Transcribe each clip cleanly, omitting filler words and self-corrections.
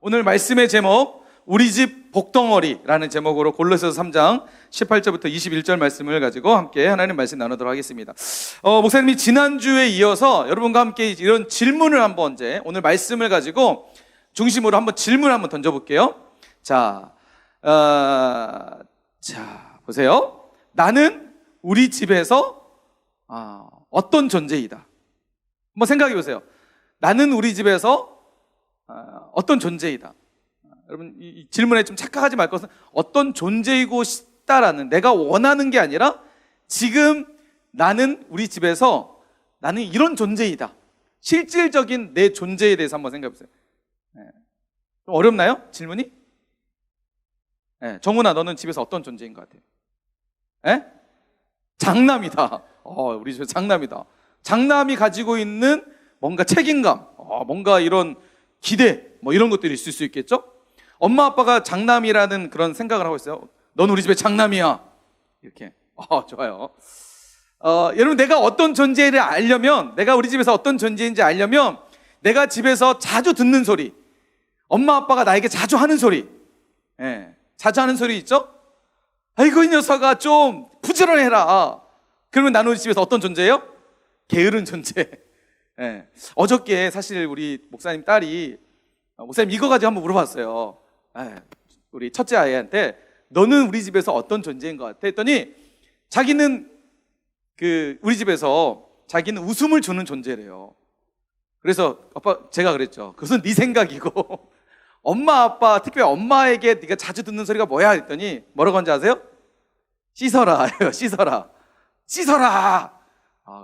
오늘 말씀의 제목 우리 집 복덩어리라는 제목으로 골로새서 3장 18절부터 21절 말씀을 가지고 함께 하나님 말씀 나누도록 하겠습니다. 목사님이 지난주에 이어서 여러분과 함께 이런 질문을 한번 오늘 말씀을 가지고 중심으로 한번 질문을 한번 던져볼게요. 자, 보세요. 나는 우리 집에서 어떤 존재이다. 한번 생각해 보세요. 나는 우리 집에서 어떤 존재이다. 여러분 이 질문에 좀 착각하지 말 것은 어떤 존재이고 싶다라는, 내가 원하는 게 아니라 지금 나는 우리 집에서 나는 이런 존재이다. 실질적인 내 존재에 대해서 한번 생각해 보세요. 좀 어렵나요? 질문이? 정훈아, 너는 집에서 어떤 존재인 것 같아요? 장남이다. 우리 집에 장남이다. 장남이 가지고 있는 뭔가 책임감, 뭔가 이런 기대, 이런 것들이 있을 수 있겠죠? 엄마 아빠가 장남이라는 그런 생각을 하고 있어요. 넌 우리 집에 장남이야. 이렇게. 좋아요. 여러분, 내가 어떤 존재를 알려면, 내가 우리 집에서 어떤 존재인지 알려면, 내가 집에서 자주 듣는 소리, 엄마 아빠가 나에게 자주 하는 소리, 자주 하는 소리 있죠? 아이고, 이 녀석아 좀 부지런해라. 그러면 나는 우리 집에서 어떤 존재예요? 게으른 존재. 어저께 사실 우리 목사님 딸이, 목사님 이거 가지고 한번 물어봤어요. 우리 첫째 아이한테 너는 우리 집에서 어떤 존재인 것 같아? 했더니 자기는 우리 집에서 자기는 웃음을 주는 존재래요. 그래서 제가 그랬죠. 그것은 네 생각이고 엄마 아빠, 특별히 엄마에게 네가 자주 듣는 소리가 뭐야? 했더니 뭐라고 하는지 아세요? 씻어라. 씻어라. 씻어라.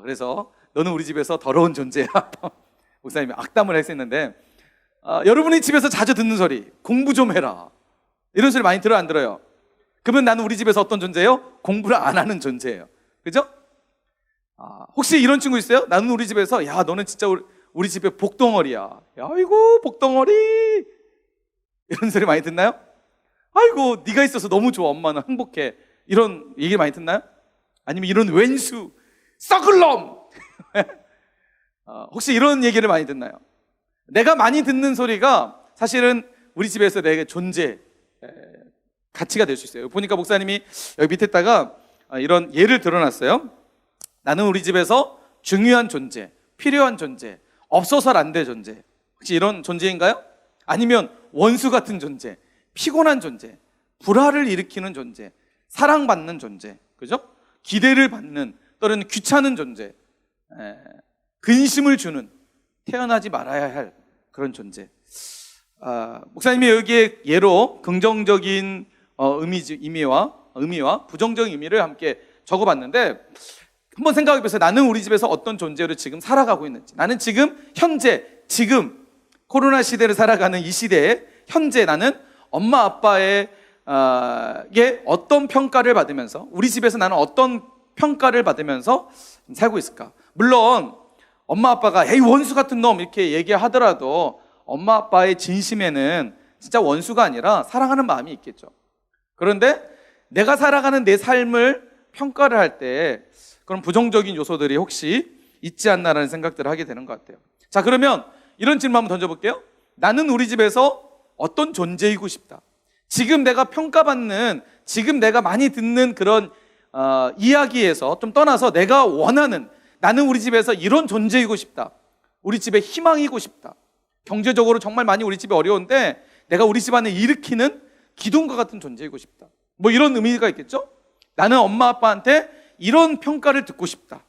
그래서 너는 우리 집에서 더러운 존재야. 목사님이 악담을 했었는데, 여러분이 집에서 자주 듣는 소리, 공부 좀 해라, 이런 소리 많이 들어요, 안 들어요? 그러면 나는 우리 집에서 어떤 존재예요? 공부를 안 하는 존재예요. 그죠? 혹시 이런 친구 있어요? 나는 우리 집에서, 야, 너는 진짜 우리 집에 복덩어리야. 야, 아이고 복덩어리, 이런 소리 많이 듣나요? 아이고 네가 있어서 너무 좋아, 엄마는 행복해, 이런 얘기 많이 듣나요? 아니면 이런 왼수, 썩을 놈, 혹시 이런 얘기를 많이 듣나요? 내가 많이 듣는 소리가 사실은 우리 집에서 내게 존재, 가치가 될 수 있어요. 보니까 목사님이 여기 밑에다가 이런 예를 들어놨어요. 나는 우리 집에서 중요한 존재, 필요한 존재, 없어서는 안 될 존재. 혹시 이런 존재인가요? 아니면 원수 같은 존재, 피곤한 존재, 불화를 일으키는 존재, 사랑받는 존재, 그죠? 기대를 받는, 또는 귀찮은 존재, 근심을 주는, 태어나지 말아야 할 그런 존재. 목사님이 여기에 예로 긍정적인 의미와 부정적인 의미를 함께 적어봤는데, 한번 생각해 보세요. 나는 우리 집에서 어떤 존재로 지금 살아가고 있는지. 나는 지금 현재, 지금 코로나 시대를 살아가는 이 시대에 현재 나는 엄마 아빠의 어떤 평가를 받으면서, 우리 집에서 나는 어떤 평가를 받으면서 살고 있을까? 물론 엄마 아빠가 에이 원수 같은 놈 이렇게 얘기하더라도 엄마 아빠의 진심에는 진짜 원수가 아니라 사랑하는 마음이 있겠죠. 그런데 내가 살아가는 내 삶을 평가를 할 때 그런 부정적인 요소들이 혹시 있지 않나라는 생각들을 하게 되는 것 같아요. 자, 그러면 이런 질문 한번 던져볼게요. 나는 우리 집에서 어떤 존재이고 싶다. 지금 내가 평가받는, 지금 내가 많이 듣는 그런 이야기에서 좀 떠나서 내가 원하는, 나는 우리 집에서 이런 존재이고 싶다. 우리 집에 희망이고 싶다. 경제적으로 정말 많이 우리 집이 어려운데 내가 우리 집 안에 일으키는 기둥과 같은 존재이고 싶다. 이런 의미가 있겠죠? 나는 엄마 아빠한테 이런 평가를 듣고 싶다.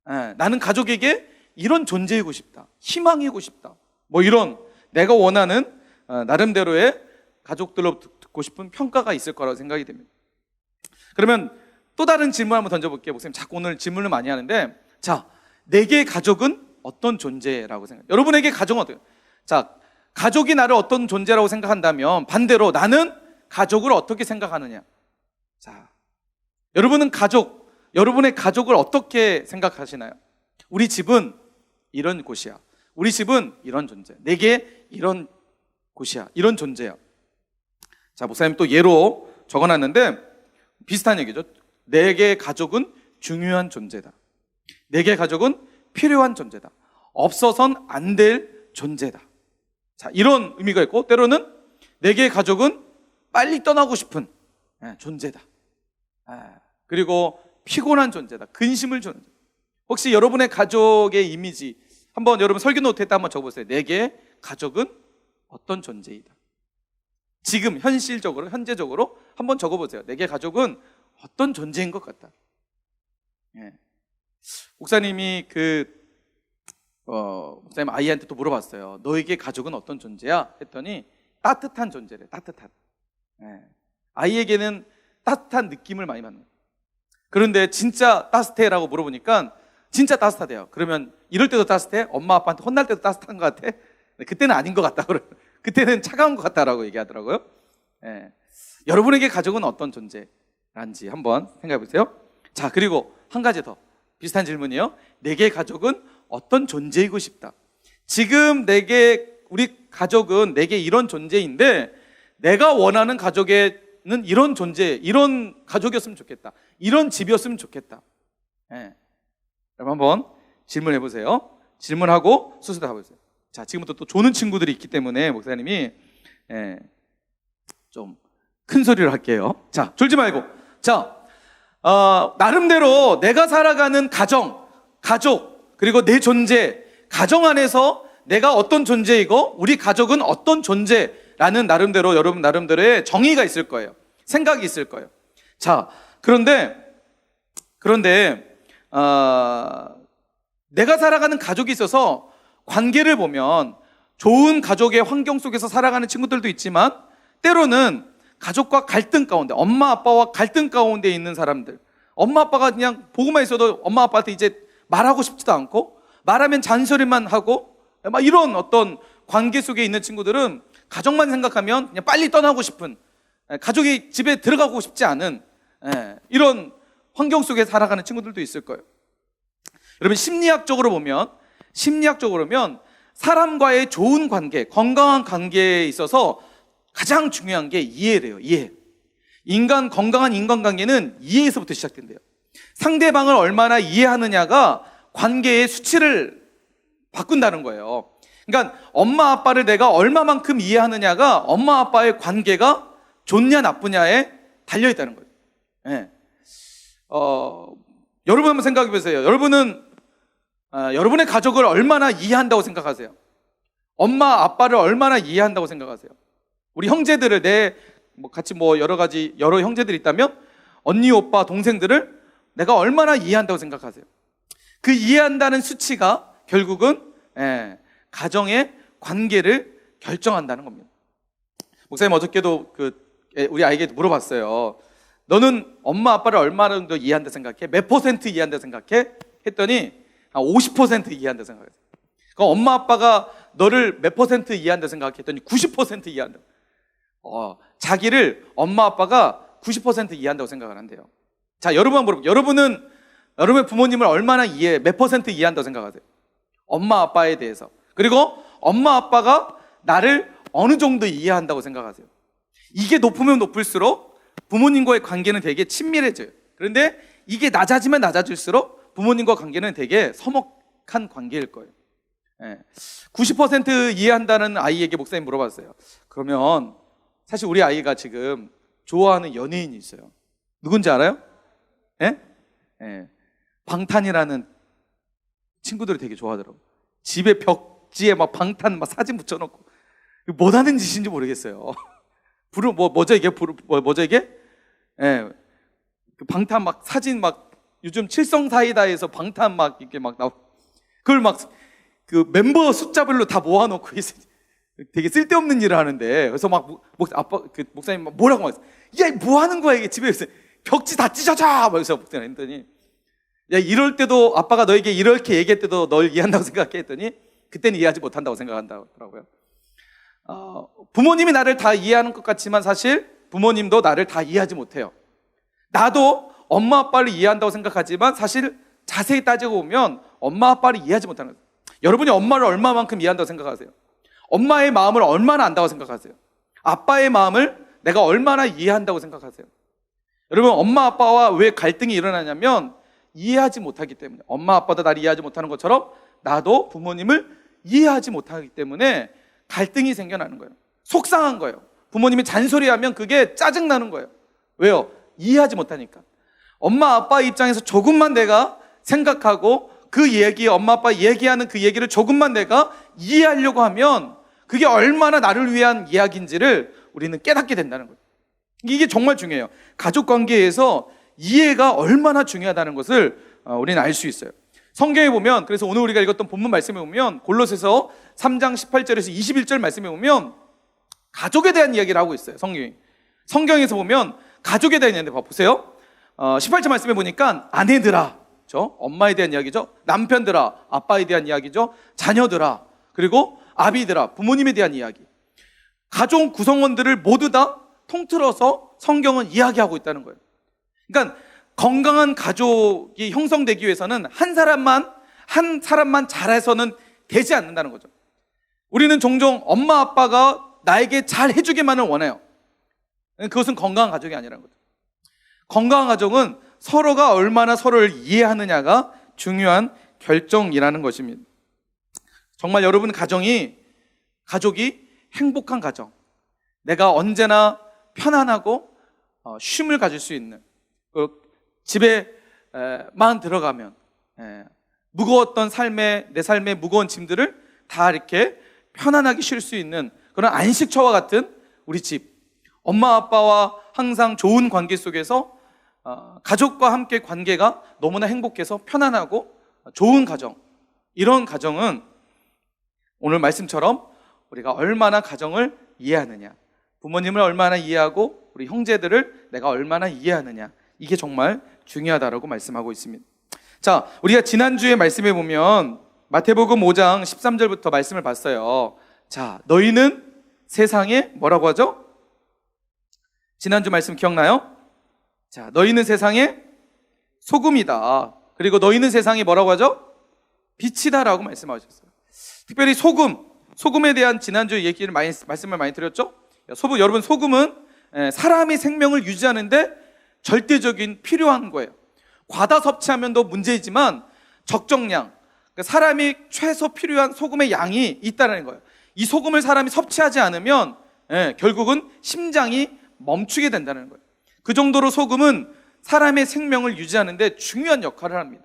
나는 가족에게 이런 존재이고 싶다. 희망이고 싶다. 이런 내가 원하는 나름대로의 가족들로 듣고 싶은 평가가 있을 거라고 생각이 됩니다. 그러면 또 다른 질문 한번 던져볼게요. 목사님 자꾸 오늘 질문을 많이 하는데, 자, 내게 가족은 어떤 존재라고 생각해요? 여러분에게 가족은 어때요? 자, 가족이 나를 어떤 존재라고 생각한다면 반대로 나는 가족을 어떻게 생각하느냐? 자, 여러분은 여러분의 가족을 어떻게 생각하시나요? 우리 집은 이런 곳이야. 우리 집은 이런 존재. 내게 이런 곳이야. 이런 존재야. 자, 목사님 또 예로 적어놨는데 비슷한 얘기죠. 내게 가족은 중요한 존재다. 내게 가족은 필요한 존재다. 없어선 안 될 존재다. 자, 이런 의미가 있고, 때로는 내게 가족은 빨리 떠나고 싶은 존재다. 그리고 피곤한 존재다. 근심을 주는 존재. 혹시 여러분의 가족의 이미지 한번 여러분 설교 노트에다 한번 적어보세요. 내게 가족은 어떤 존재이다. 지금 현실적으로 현재적으로 한번 적어보세요. 내게 가족은 어떤 존재인 것 같다. 목사님이 목사님 아이한테 또 물어봤어요. 너에게 가족은 어떤 존재야? 했더니 따뜻한 존재래. 따뜻한. 아이에게는 따뜻한 느낌을 많이 받는. 그런데 진짜 따뜻해라고 물어보니까 진짜 따뜻하대요. 그러면 이럴 때도 따뜻해? 엄마 아빠한테 혼날 때도 따뜻한 것 같아? 그때는 아닌 것 같다. 그때는 차가운 것 같다라고 얘기하더라고요. 여러분에게 가족은 어떤 존재란지 한번 생각해 보세요. 자, 그리고 한 가지 더 비슷한 질문이요. 내게 가족은 어떤 존재이고 싶다. 지금 우리 가족은 내게 이런 존재인데 내가 원하는 가족에는 이런 존재, 이런 가족이었으면 좋겠다. 이런 집이었으면 좋겠다. 여러분 한번 질문해 보세요. 질문하고 수수도 해보세요. 자, 지금부터 또 조는 친구들이 있기 때문에 목사님이 좀 큰 소리를 할게요. 자, 졸지 말고. 자, 나름대로 내가 살아가는 가족, 그리고 내 존재, 가정 안에서 내가 어떤 존재이고 우리 가족은 어떤 존재라는 나름대로 여러분 나름대로의 정의가 있을 거예요. 생각이 있을 거예요. 자, 그런데 내가 살아가는 가족이 있어서 관계를 보면 좋은 가족의 환경 속에서 살아가는 친구들도 있지만 때로는 가족과 갈등 가운데, 엄마 아빠와 갈등 가운데 있는 사람들, 엄마 아빠가 그냥 보고만 있어도 엄마 아빠한테 이제 말하고 싶지도 않고 말하면 잔소리만 하고 막 이런 어떤 관계 속에 있는 친구들은 가족만 생각하면 그냥 빨리 떠나고 싶은, 가족이 집에 들어가고 싶지 않은 이런 환경 속에 살아가는 친구들도 있을 거예요. 여러분 심리학적으로 보면 사람과의 좋은 관계, 건강한 관계에 있어서 가장 중요한 게 이해래요. 이해. 건강한 인간관계는 이해에서부터 시작된대요. 상대방을 얼마나 이해하느냐가 관계의 수치를 바꾼다는 거예요. 그러니까 엄마 아빠를 내가 얼마만큼 이해하느냐가 엄마 아빠의 관계가 좋냐 나쁘냐에 달려있다는 거예요. 여러분 한번 생각해 보세요. 여러분은 여러분의 가족을 얼마나 이해한다고 생각하세요? 엄마 아빠를 얼마나 이해한다고 생각하세요? 우리 형제들을 같이 여러 형제들이 있다면 언니, 오빠, 동생들을 내가 얼마나 이해한다고 생각하세요? 그 이해한다는 수치가 결국은 가정의 관계를 결정한다는 겁니다. 목사님 어저께도 우리 아이에게 물어봤어요. 너는 엄마 아빠를 얼마 정도 이해한다 생각해? 몇 퍼센트 이해한다 생각해? 했더니 50% 이해한다 생각해요. 그럼 엄마 아빠가 너를 몇 퍼센트 이해한다 생각했더니 90% 이해한다. 자기를 엄마 아빠가 90% 이해한다고 생각을 한대요. 자, 여러분 한번 물어볼게요. 여러분은 여러분의 부모님을 얼마나 몇 퍼센트 이해한다고 생각하세요? 엄마 아빠에 대해서. 그리고 엄마 아빠가 나를 어느 정도 이해한다고 생각하세요? 이게 높으면 높을수록 부모님과의 관계는 되게 친밀해져요. 그런데 이게 낮아지면 낮아질수록 부모님과 관계는 되게 서먹한 관계일 거예요. 90% 이해한다는 아이에게 목사님 물어봤어요. 그러면 사실 우리 아이가 지금 좋아하는 연예인이 있어요. 누군지 알아요? 방탄이라는 친구들이 되게 좋아하더라고요. 집에 벽지에 막 방탄 막 사진 붙여놓고 뭐 하는 짓인지 모르겠어요. 뭐죠 이게? 방탄 막 사진 막 요즘 칠성사이다에서 방탄 막 이렇게 막 그걸 막 멤버 숫자별로 다 모아놓고 되게 쓸데없는 일을 하는데, 그래서 목사님 뭐라고 막, 야, 뭐 하는 거야 이게 집에 벽지 다 찢어져! 그래서 목사님 했더니, 야, 이럴 때도 아빠가 너에게 이렇게 얘기할 때도 널 이해한다고 생각해 했더니 그때는 이해하지 못한다고 생각한다더라고요. 부모님이 나를 다 이해하는 것 같지만 사실 부모님도 나를 다 이해하지 못해요. 나도 엄마 아빠를 이해한다고 생각하지만 사실 자세히 따지고 보면 엄마 아빠를 이해하지 못하는 거예요. 여러분이 엄마를 얼마만큼 이해한다고 생각하세요? 엄마의 마음을 얼마나 안다고 생각하세요? 아빠의 마음을 내가 얼마나 이해한다고 생각하세요? 여러분, 엄마 아빠와 왜 갈등이 일어나냐면 이해하지 못하기 때문에. 엄마 아빠도 나를 이해하지 못하는 것처럼 나도 부모님을 이해하지 못하기 때문에 갈등이 생겨나는 거예요. 속상한 거예요. 부모님이 잔소리하면 그게 짜증나는 거예요. 왜요? 이해하지 못하니까. 엄마 아빠 입장에서 조금만 내가 생각하고 그 얘기, 엄마 아빠 얘기하는 그 얘기를 조금만 내가 이해하려고 하면 그게 얼마나 나를 위한 이야기인지를 우리는 깨닫게 된다는 거예요. 이게 정말 중요해요. 가족 관계에서 이해가 얼마나 중요하다는 것을 우리는 알 수 있어요. 성경에 보면, 그래서 오늘 우리가 읽었던 본문 말씀에 보면 골로새서 3장 18절에서 21절 말씀에 보면 가족에 대한 이야기를 하고 있어요. 성경에서 보면 가족에 대한 이야기인데 보세요. 18절 말씀에 보니까 아내들아, 그렇죠? 엄마에 대한 이야기죠. 남편들아, 아빠에 대한 이야기죠. 자녀들아, 그리고 아비들아, 부모님에 대한 이야기. 가족 구성원들을 모두 다 통틀어서 성경은 이야기하고 있다는 거예요. 그러니까 건강한 가족이 형성되기 위해서는 한 사람만 잘해서는 되지 않는다는 거죠. 우리는 종종 엄마 아빠가 나에게 잘 해주기만을 원해요. 그것은 건강한 가족이 아니라는 거죠. 건강한 가족은 서로가 얼마나 서로를 이해하느냐가 중요한 결정이라는 것입니다. 정말 여러분 가족이 행복한 가정, 내가 언제나 편안하고 쉼을 가질 수 있는, 집에만 들어가면 무거웠던 내 삶의 무거운 짐들을 다 이렇게 편안하게 쉴 수 있는 그런 안식처와 같은 우리 집, 엄마 아빠와 항상 좋은 관계 속에서 가족과 함께 관계가 너무나 행복해서 편안하고 좋은 가정, 이런 가정은 오늘 말씀처럼 우리가 얼마나 가정을 이해하느냐, 부모님을 얼마나 이해하고 우리 형제들을 내가 얼마나 이해하느냐, 이게 정말 중요하다라고 말씀하고 있습니다. 자, 우리가 지난주에 말씀해 보면 마태복음 5장 13절부터 말씀을 봤어요. 자, 너희는 세상에 뭐라고 하죠? 지난주 말씀 기억나요? 자, 너희는 세상에 소금이다. 그리고 너희는 세상에 뭐라고 하죠? 빛이다라고 말씀하셨어요. 특별히 소금에 대한 지난주 얘기를 말씀을 많이 드렸죠? 여러분, 소금은 사람의 생명을 유지하는데 절대적인 필요한 거예요. 과다 섭취하면도 문제이지만 적정량, 그러니까 사람이 최소 필요한 소금의 양이 있다는 거예요. 이 소금을 사람이 섭취하지 않으면 결국은 심장이 멈추게 된다는 거예요. 그 정도로 소금은 사람의 생명을 유지하는데 중요한 역할을 합니다.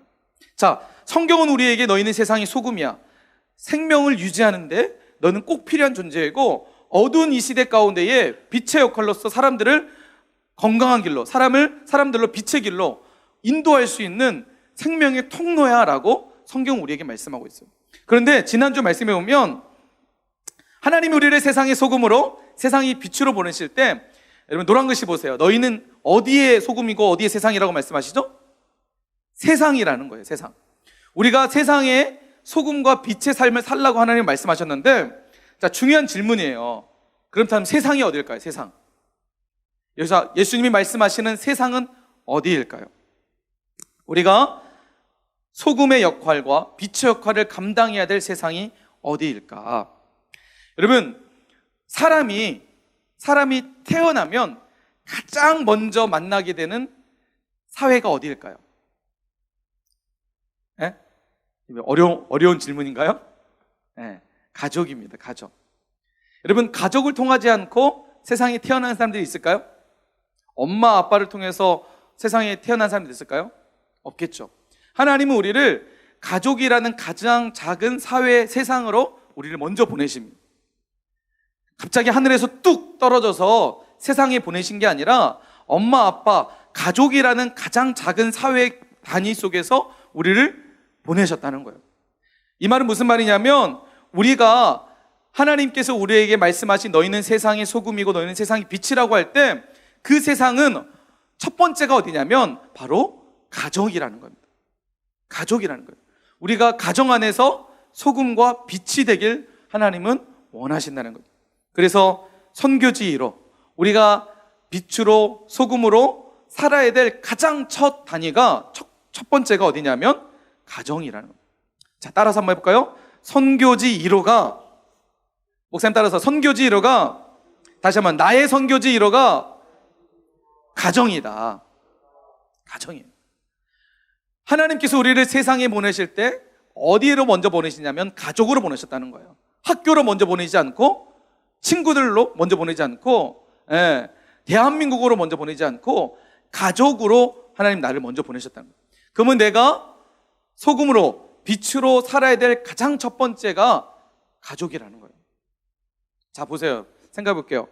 자, 성경은 우리에게 너희는 세상의 소금이야, 생명을 유지하는데 너는 꼭 필요한 존재이고, 어두운 이 시대 가운데에 빛의 역할로서 사람들을 건강한 길로, 사람들로 빛의 길로 인도할 수 있는 생명의 통로야 라고 성경은 우리에게 말씀하고 있어요. 그런데 지난주 말씀에 보면 하나님이 우리를 세상의 소금으로, 세상의 빛으로 보내실 때, 여러분 노란 글씨 보세요. 너희는 어디에 소금이고 어디에 세상이라고 말씀하시죠? 세상이라는 거예요. 세상. 우리가 세상에 소금과 빛의 삶을 살라고 하나님 말씀하셨는데, 자, 중요한 질문이에요. 그렇다면 세상이 어딜까요? 세상. 여기서 예수님이 말씀하시는 세상은 어디일까요? 우리가 소금의 역할과 빛의 역할을 감당해야 될 세상이 어디일까? 여러분, 사람이 태어나면 가장 먼저 만나게 되는 사회가 어디일까요? 네? 어려운 질문인가요? 네, 가족입니다. 가족. 여러분, 가족을 통하지 않고 세상에 태어난 사람들이 있을까요? 엄마 아빠를 통해서 세상에 태어난 사람들이 있을까요? 없겠죠. 하나님은 우리를 가족이라는 가장 작은 사회, 세상으로 우리를 먼저 보내십니다. 갑자기 하늘에서 뚝 떨어져서 세상에 보내신 게 아니라 엄마 아빠, 가족이라는 가장 작은 사회 단위 속에서 우리를 보내셨다는 거예요. 이 말은 무슨 말이냐면, 우리가 하나님께서 우리에게 말씀하신 너희는 세상의 소금이고 너희는 세상의 빛이라고 할 때, 그 세상은 첫 번째가 어디냐면 바로 가족이라는 겁니다. 가족이라는 거예요. 우리가 가정 안에서 소금과 빛이 되길 하나님은 원하신다는 거예요. 그래서 선교지 1호, 우리가 빛으로 소금으로 살아야 될 가장 첫 단위가 첫 번째가 어디냐면 가정이라는 거예요. 자, 따라서 한번 해볼까요? 선교지 1호가, 목사님 따라서, 선교지 1호가, 다시 한번, 나의 선교지 1호가 가정이다. 가정이에요. 하나님께서 우리를 세상에 보내실 때 어디로 먼저 보내시냐면 가족으로 보내셨다는 거예요. 학교로 먼저 보내지 않고, 친구들로 먼저 보내지 않고, 대한민국으로 먼저 보내지 않고 가족으로 하나님 나를 먼저 보내셨다는 거예요. 그러면 내가 소금으로 빛으로 살아야 될 가장 첫 번째가 가족이라는 거예요. 자, 보세요. 생각해 볼게요.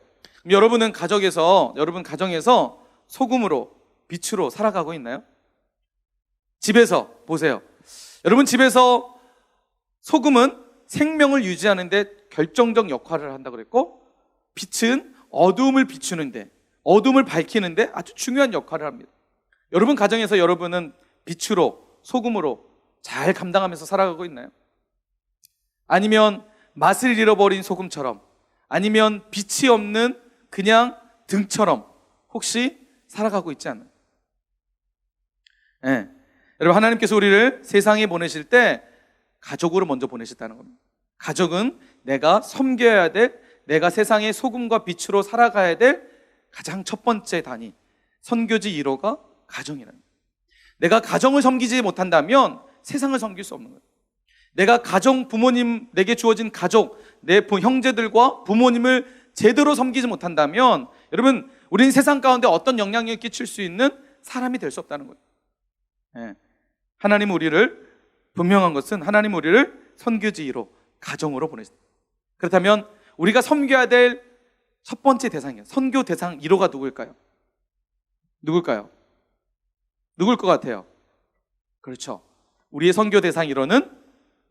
여러분 가정에서 소금으로 빛으로 살아가고 있나요? 집에서 보세요. 여러분 집에서 소금은 생명을 유지하는 데 결정적 역할을 한다고 그랬고, 빛은 어두움을 비추는데, 어둠을 밝히는데 아주 중요한 역할을 합니다. 여러분 가정에서 여러분은 빛으로, 소금으로 잘 감당하면서 살아가고 있나요? 아니면 맛을 잃어버린 소금처럼, 아니면 빛이 없는 그냥 등처럼 혹시 살아가고 있지 않나요? 여러분 하나님께서 우리를 세상에 보내실 때 가족으로 먼저 보내셨다는 겁니다. 가족은 내가 섬겨야 될, 내가 세상의 소금과 빛으로 살아가야 될 가장 첫 번째 단위, 선교지 1호가 가정이라는 거예요. 내가 가정을 섬기지 못한다면 세상을 섬길 수 없는 거예요. 내가 가정, 부모님, 내게 주어진 가족, 내 형제들과 부모님을 제대로 섬기지 못한다면 여러분 우리는 세상 가운데 어떤 영향력을 끼칠 수 있는 사람이 될 수 없다는 거예요. 하나님 우리를, 분명한 것은 하나님 우리를 선교지 1호, 가정으로 보내셨다. 그렇다면 우리가 섬겨야 될 첫 번째 대상이에요. 선교 대상 1호가 누굴까요? 누굴 것 같아요? 그렇죠. 우리의 선교 대상 1호는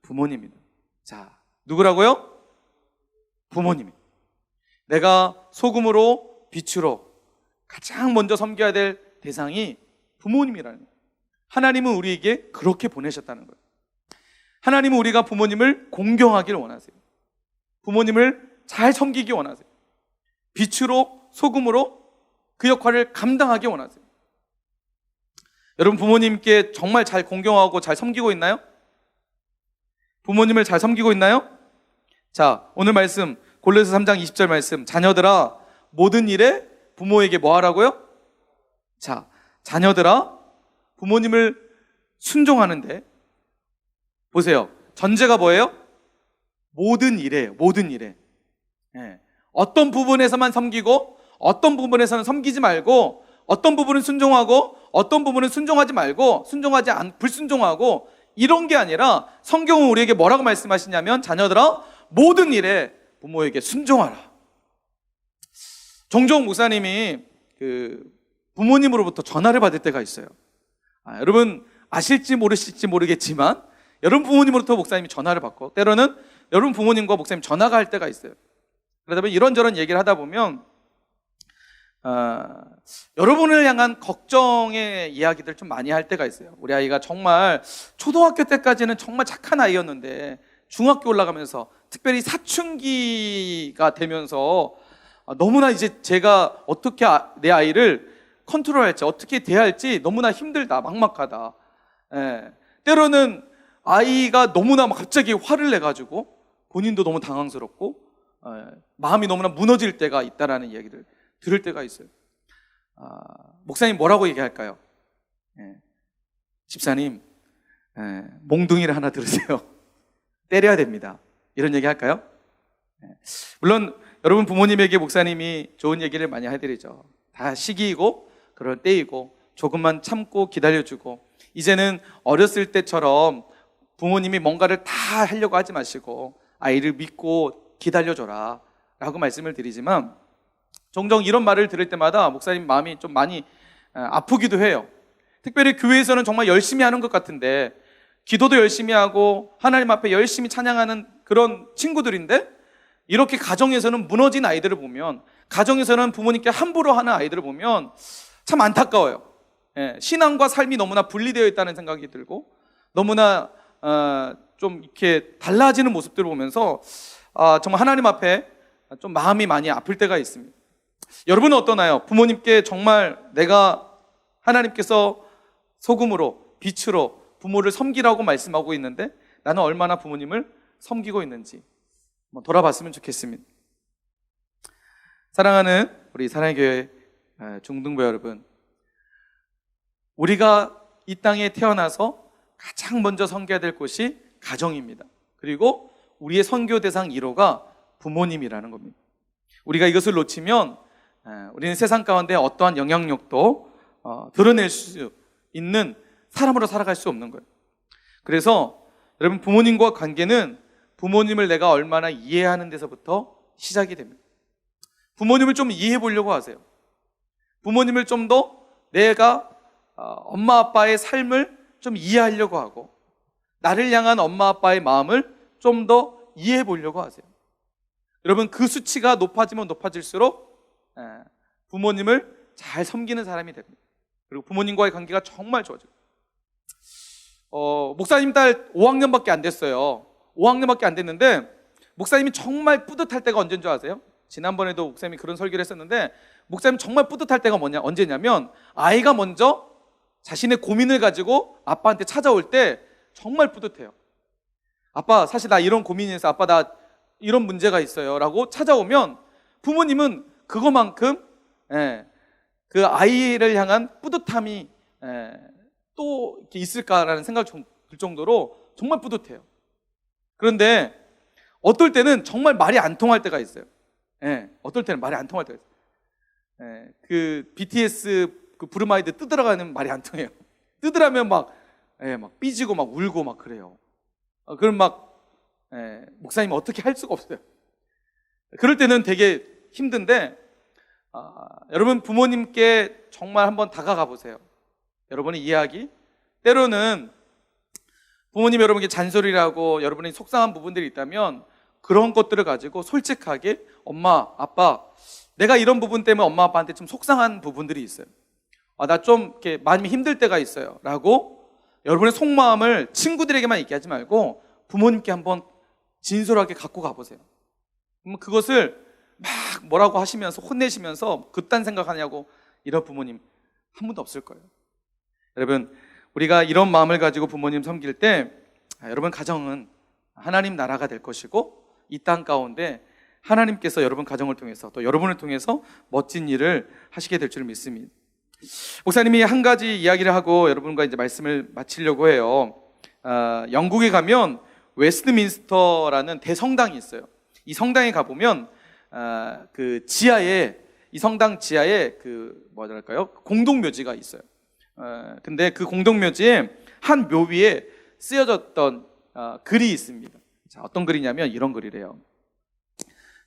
부모님입니다. 자, 누구라고요? 부모님입니다. 내가 소금으로 빛으로 가장 먼저 섬겨야 될 대상이 부모님이라는 거예요. 하나님은 우리에게 그렇게 보내셨다는 거예요. 하나님은 우리가 부모님을 공경하기를 원하세요. 부모님을 잘 섬기기 원하세요. 빛으로, 소금으로 그 역할을 감당하기 원하세요. 여러분 부모님께 정말 잘 공경하고 잘 섬기고 있나요? 부모님을 잘 섬기고 있나요? 자, 오늘 말씀 골로새 3장 20절 말씀, 자녀들아 모든 일에 부모에게 뭐 하라고요? 자, 자녀들아 부모님을 순종하는데 보세요. 전제가 뭐예요? 모든 일에요. 모든 일에. 어떤 부분에서만 섬기고 어떤 부분에서는 섬기지 말고, 어떤 부분은 순종하고 어떤 부분은 순종하지 말고, 불순종하고, 이런 게 아니라 성경은 우리에게 뭐라고 말씀하시냐면, 자녀들아 모든 일에 부모에게 순종하라. 종종 목사님이 부모님으로부터 전화를 받을 때가 있어요. 여러분 아실지 모르실지 모르겠지만 여러분 부모님으로부터 목사님이 전화를 받고, 때로는 여러분 부모님과 목사님 전화가 할 때가 있어요. 그러다 보면 이런저런 얘기를 하다 보면 여러분을 향한 걱정의 이야기들 좀 많이 할 때가 있어요. 우리 아이가 정말 초등학교 때까지는 정말 착한 아이였는데 중학교 올라가면서, 특별히 사춘기가 되면서 너무나 이제 제가 어떻게 내 아이를 컨트롤할지, 어떻게 대할지 너무나 힘들다, 막막하다. 때로는 아이가 너무나 갑자기 화를 내가지고 본인도 너무 당황스럽고 마음이 너무나 무너질 때가 있다라는 이야기를 들을 때가 있어요. 목사님 뭐라고 얘기할까요? 집사님, 몽둥이를 하나 들으세요. 때려야 됩니다. 이런 얘기 할까요? 물론 여러분 부모님에게 목사님이 좋은 얘기를 많이 해드리죠. 다 시기이고 그럴 때이고, 조금만 참고 기다려주고, 이제는 어렸을 때처럼 부모님이 뭔가를 다 하려고 하지 마시고 아이를 믿고 기다려줘라 라고 말씀을 드리지만, 종종 이런 말을 들을 때마다 목사님 마음이 좀 많이 아프기도 해요. 특별히 교회에서는 정말 열심히 하는 것 같은데, 기도도 열심히 하고 하나님 앞에 열심히 찬양하는 그런 친구들인데, 이렇게 가정에서는 무너진 아이들을 보면, 가정에서는 부모님께 함부로 하는 아이들을 보면 참 안타까워요. 신앙과 삶이 너무나 분리되어 있다는 생각이 들고, 너무나 좀 이렇게 달라지는 모습들을 보면서 정말 하나님 앞에 좀 마음이 많이 아플 때가 있습니다. 여러분은 어떠나요? 부모님께 정말 내가, 하나님께서 소금으로, 빛으로 부모를 섬기라고 말씀하고 있는데 나는 얼마나 부모님을 섬기고 있는지 한번 돌아봤으면 좋겠습니다. 사랑하는 우리 사랑의 교회 중등부 여러분, 우리가 이 땅에 태어나서 가장 먼저 섬겨야 될 곳이 가정입니다. 그리고 우리의 선교 대상 1호가 부모님이라는 겁니다. 우리가 이것을 놓치면 우리는 세상 가운데 어떠한 영향력도 드러낼 수 있는 사람으로 살아갈 수 없는 거예요. 그래서 여러분, 부모님과 관계는 부모님을 내가 얼마나 이해하는 데서부터 시작이 됩니다. 부모님을 좀 이해해 보려고 하세요. 부모님을 좀 더 내가 엄마 아빠의 삶을 좀 이해하려고 하고, 나를 향한 엄마 아빠의 마음을 좀 더 이해해 보려고 하세요. 여러분, 그 수치가 높아지면 높아질수록 부모님을 잘 섬기는 사람이 됩니다. 그리고 부모님과의 관계가 정말 좋아져요. 목사님 딸 5학년밖에 안 됐어요. 5학년밖에 안 됐는데 목사님이 정말 뿌듯할 때가 언제인 줄 아세요? 지난번에도 목사님이 그런 설교를 했었는데, 목사님 정말 뿌듯할 때가 언제냐면, 아이가 먼저 자신의 고민을 가지고 아빠한테 찾아올 때 정말 뿌듯해요. 아빠, 사실 나 이런 고민이 있어요. 아빠, 나 이런 문제가 있어요. 라고 찾아오면 부모님은 그거만큼 그 아이를 향한 뿌듯함이 또 이렇게 있을까라는 생각이 들 정도로 정말 뿌듯해요. 그런데 어떨 때는 정말 말이 안 통할 때가 있어요. 어떨 때는 말이 안 통할 때가 있어요. 그 BTS 그 브루마이드 뜯으러가는 말이 안 통해요. 뜯으라면 막 삐지고 막 울고 막 그래요. 그럼 목사님 어떻게 할 수가 없어요. 그럴 때는 되게 힘든데, 여러분, 부모님께 정말 한번 다가가 보세요. 여러분의 이야기, 때로는 부모님 여러분께 잔소리를 하고 여러분이 속상한 부분들이 있다면 그런 것들을 가지고 솔직하게, 엄마, 아빠, 내가 이런 부분 때문에 엄마 아빠한테 좀 속상한 부분들이 있어요. 나 좀 이렇게 많이 힘들 때가 있어요. 라고 여러분의 속마음을 친구들에게만 얘기하지 말고 부모님께 한번 진솔하게 갖고 가보세요. 그러면 그것을 막 뭐라고 하시면서 혼내시면서 그딴 생각하냐고 이런 부모님 한 분도 없을 거예요. 여러분, 우리가 이런 마음을 가지고 부모님 섬길 때 여러분 가정은 하나님 나라가 될 것이고, 이 땅 가운데 하나님께서 여러분 가정을 통해서 또 여러분을 통해서 멋진 일을 하시게 될 줄 믿습니다. 목사님이 한 가지 이야기를 하고 여러분과 이제 말씀을 마치려고 해요. 영국에 가면 웨스트민스터라는 대성당이 있어요. 이 성당에 가보면 그 지하에, 이 성당 지하에 그 뭐랄까요, 공동묘지가 있어요. 근데 그 공동묘지에 한 묘비에 쓰여졌던 글이 있습니다. 자, 어떤 글이냐면 이런 글이래요.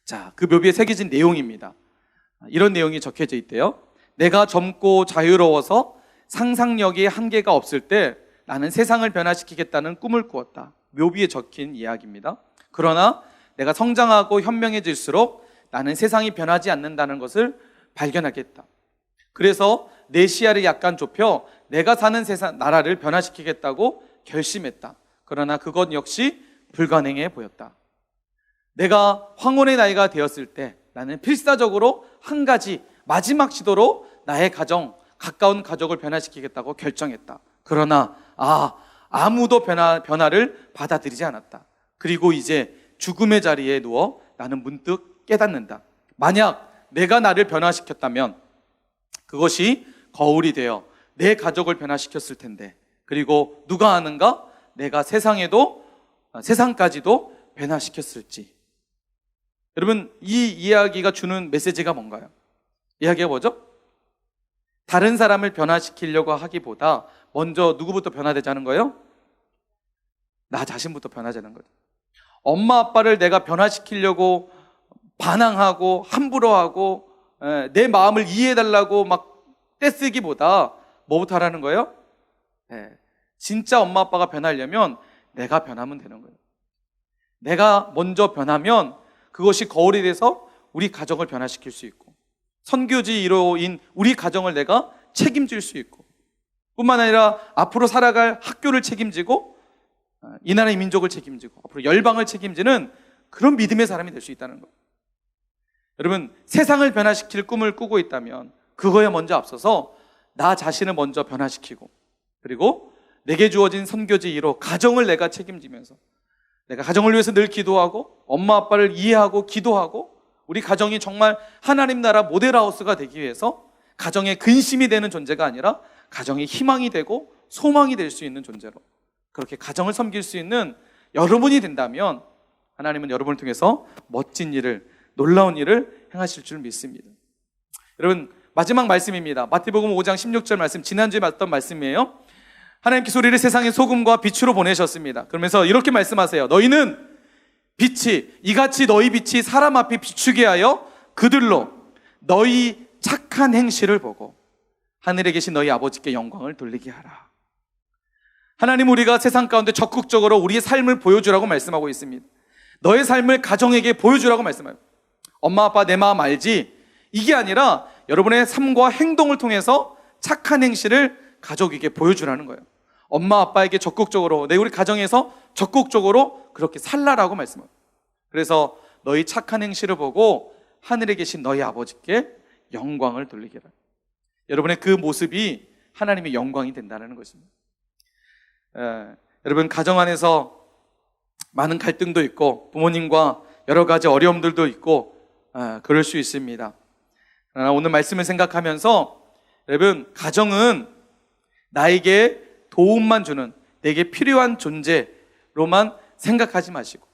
자, 그 묘비에 새겨진 내용입니다. 이런 내용이 적혀져 있대요. 내가 젊고 자유로워서 상상력이 한계가 없을 때 나는 세상을 변화시키겠다는 꿈을 꾸었다. 묘비에 적힌 이야기입니다. 그러나 내가 성장하고 현명해질수록 나는 세상이 변하지 않는다는 것을 발견하겠다. 그래서 내 시야를 약간 좁혀 내가 사는 세상, 나라를 변화시키겠다고 결심했다. 그러나 그것 역시 불가능해 보였다. 내가 황혼의 나이가 되었을 때 나는 필사적으로 한 가지 마지막 시도로 나의 가정, 가까운 가족을 변화시키겠다고 결정했다. 그러나 아무도 변화를 받아들이지 않았다. 그리고 이제 죽음의 자리에 누워 나는 문득 깨닫는다. 만약 내가 나를 변화시켰다면 그것이 거울이 되어 내 가족을 변화시켰을 텐데, 그리고 누가 아는가? 내가 세상까지도 변화시켰을지. 여러분, 이 이야기가 주는 메시지가 뭔가요? 이야기가 뭐죠? 다른 사람을 변화시키려고 하기보다 먼저 누구부터 변화되자는 거예요? 나 자신부터 변화되는 거죠. 엄마 아빠를 내가 변화시키려고 반항하고 함부로 하고 내 마음을 이해해달라고 막 떼쓰기보다 뭐부터 하라는 거예요? 진짜 엄마 아빠가 변하려면 내가 변하면 되는 거예요. 내가 먼저 변하면 그것이 거울이 돼서 우리 가정을 변화시킬 수 있고, 선교지 1호인 우리 가정을 내가 책임질 수 있고, 뿐만 아니라 앞으로 살아갈 학교를 책임지고 이 나라의 민족을 책임지고 앞으로 열방을 책임지는 그런 믿음의 사람이 될 수 있다는 거예요. 여러분, 세상을 변화시킬 꿈을 꾸고 있다면 그거에 먼저 앞서서 나 자신을 먼저 변화시키고, 그리고 내게 주어진 선교지 1호 가정을 내가 책임지면서 내가 가정을 위해서 늘 기도하고 엄마 아빠를 이해하고 기도하고 우리 가정이 정말 하나님 나라 모델하우스가 되기 위해서 가정의 근심이 되는 존재가 아니라 가정의 희망이 되고 소망이 될 수 있는 존재로 그렇게 가정을 섬길 수 있는 여러분이 된다면 하나님은 여러분을 통해서 멋진 일을, 놀라운 일을 행하실 줄 믿습니다. 여러분, 마지막 말씀입니다. 마태복음 5장 16절 말씀, 지난주에 봤던 말씀이에요. 하나님께서 우리를 세상의 소금과 빛으로 보내셨습니다. 그러면서 이렇게 말씀하세요. 너희는 빛이, 이같이 너희 빛이 사람 앞에 비추게 하여 그들로 너희 착한 행실을 보고 하늘에 계신 너희 아버지께 영광을 돌리게 하라. 하나님, 우리가 세상 가운데 적극적으로 우리의 삶을 보여주라고 말씀하고 있습니다. 너의 삶을 가정에게 보여주라고 말씀해요. 엄마 아빠 내 마음 알지? 이게 아니라 여러분의 삶과 행동을 통해서 착한 행실을 가족에게 보여주라는 거예요. 엄마 아빠에게 적극적으로, 우리 가정에서 적극적으로 그렇게 살라라고 말씀해요. 그래서 너희 착한 행실을 보고 하늘에 계신 너희 아버지께 영광을 돌리게 하라. 여러분의 그 모습이 하나님의 영광이 된다는 것입니다. 여러분, 가정 안에서 많은 갈등도 있고 부모님과 여러 가지 어려움들도 있고 그럴 수 있습니다. 그러나 오늘 말씀을 생각하면서 여러분, 가정은 나에게 도움만 주는, 내게 필요한 존재로만 생각하지 마시고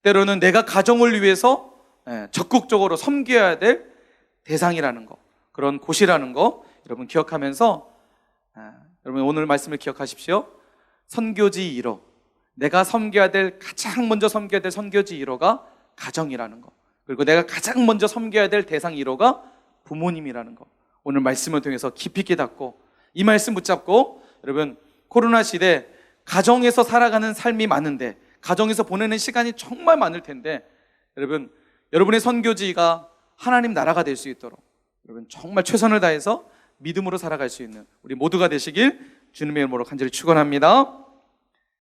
때로는 내가 가정을 위해서 적극적으로 섬겨야 될 대상이라는 거, 그런 곳이라는 거 여러분 기억하면서 여러분 오늘 말씀을 기억하십시오. 선교지 1호, 내가 섬겨야 될, 가장 먼저 섬겨야 될 선교지 1호가 가정이라는 거, 그리고 내가 가장 먼저 섬겨야 될 대상 1호가 부모님이라는 거, 오늘 말씀을 통해서 깊이 깨닫고 이 말씀 붙잡고 여러분, 코로나 시대 가정에서 살아가는 삶이 많은데, 가정에서 보내는 시간이 정말 많을 텐데 여러분, 여러분의 선교지가 하나님 나라가 될 수 있도록 여러분 정말 최선을 다해서 믿음으로 살아갈 수 있는 우리 모두가 되시길 주님의 이름으로 간절히 축원합니다.